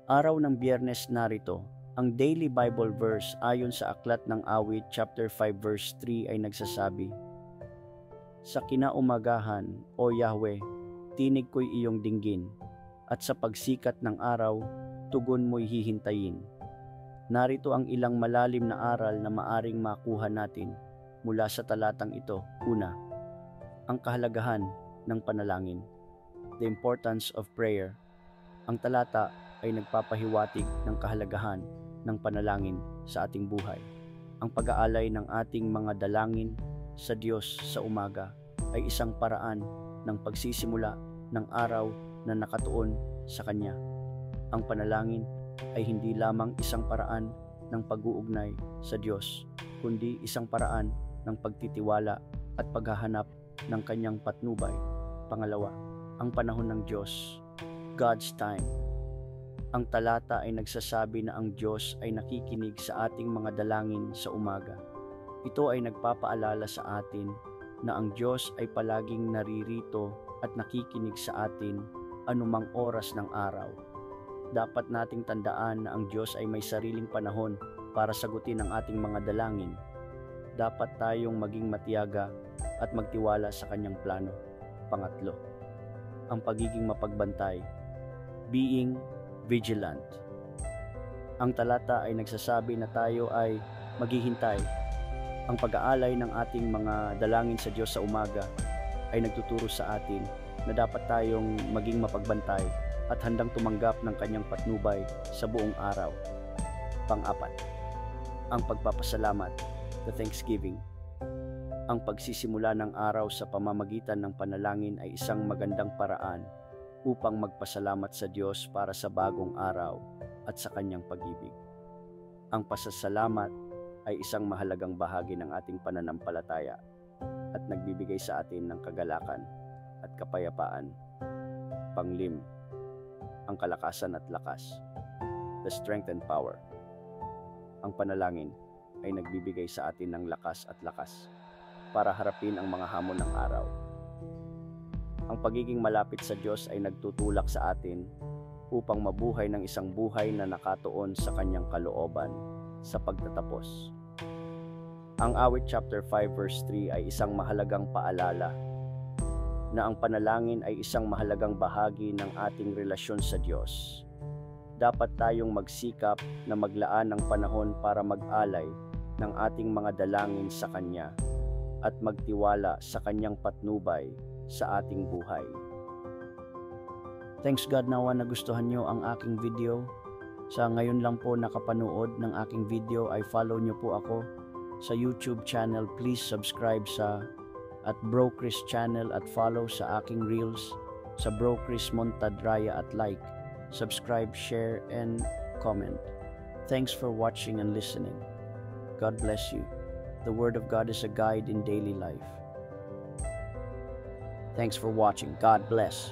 Araw ng Biyernes narito, ang daily Bible verse ayon sa Aklat ng Awit chapter 5 verse 3 ay nagsasabi, Sa kinaumagahan, O Yahweh, tinig ko'y iyong dinggin, at sa pagsikat ng araw, tugon mo'y hihintayin. Narito ang ilang malalim na aral na maaring makuha natin mula sa talatang ito. Una, ang kahalagahan ng panalangin. The importance of prayer. Ang talata ay nagpapahiwatig ng kahalagahan ng panalangin sa ating buhay. Ang pag-aalay ng ating mga dalangin sa Diyos sa umaga ay isang paraan ng pagsisimula ng araw na nakatuon sa Kanya. Ang panalangin ay hindi lamang isang paraan ng pag-uugnay sa Diyos, kundi isang paraan ng pagtitiwala at paghahanap ng Kanyang patnubay. Pangalawa, ang panahon ng Diyos, God's time. Ang talata ay nagsasabi na ang Diyos ay nakikinig sa ating mga dalangin sa umaga. Ito ay nagpapaalala sa atin na ang Diyos ay palaging naririto at nakikinig sa atin anumang oras ng araw. Dapat nating tandaan na ang Diyos ay may sariling panahon para sagutin ang ating mga dalangin. Dapat tayong maging matiyaga at magtiwala sa Kanyang plano. Pangatlo, ang pagiging mapagbantay, being vigilant. Ang talata ay nagsasabi na tayo ay maghihintay. Ang pag-aalay ng ating mga dalangin sa Diyos sa umaga ay nagtuturo sa atin na dapat tayong maging mapagbantay at handang tumanggap ng Kanyang patnubay sa buong araw. Pang-apat, ang pagpapasalamat, the thanksgiving. Ang pagsisimula ng araw sa pamamagitan ng panalangin ay isang magandang paraan upang magpasalamat sa Diyos para sa bagong araw at sa Kanyang pag-ibig. Ang pasasalamat ay isang mahalagang bahagi ng ating pananampalataya at nagbibigay sa atin ng kagalakan at kapayapaan. Panglim, ang kalakasan at lakas, the strength and power. Ang panalangin ay nagbibigay sa atin ng lakas at lakas para harapin ang mga hamon ng araw. Ang pagiging malapit sa Diyos ay nagtutulak sa atin upang mabuhay ng isang buhay na nakatuon sa Kanyang kalooban sa pagtatapos. Ang Awit chapter 5 verse 3 ay isang mahalagang paalala na ang panalangin ay isang mahalagang bahagi ng ating relasyon sa Diyos. Dapat tayong magsikap na maglaan ng panahon para mag-alay ng ating mga dalangin sa Kanya at magtiwala sa Kanyang patnubay sa ating buhay. Thanks God, nawa nagustuhan nyo ang aking video. Sa ngayon lang po nakapanood ng aking video ay follow nyo po ako sa YouTube channel. Please subscribe sa at Bro Chris channel at follow sa aking reels sa Bro Chris Montadraya at like, subscribe, share, and comment. Thanks for watching and listening. God bless you. The Word of God is a guide in daily life. Thanks for watching. God bless.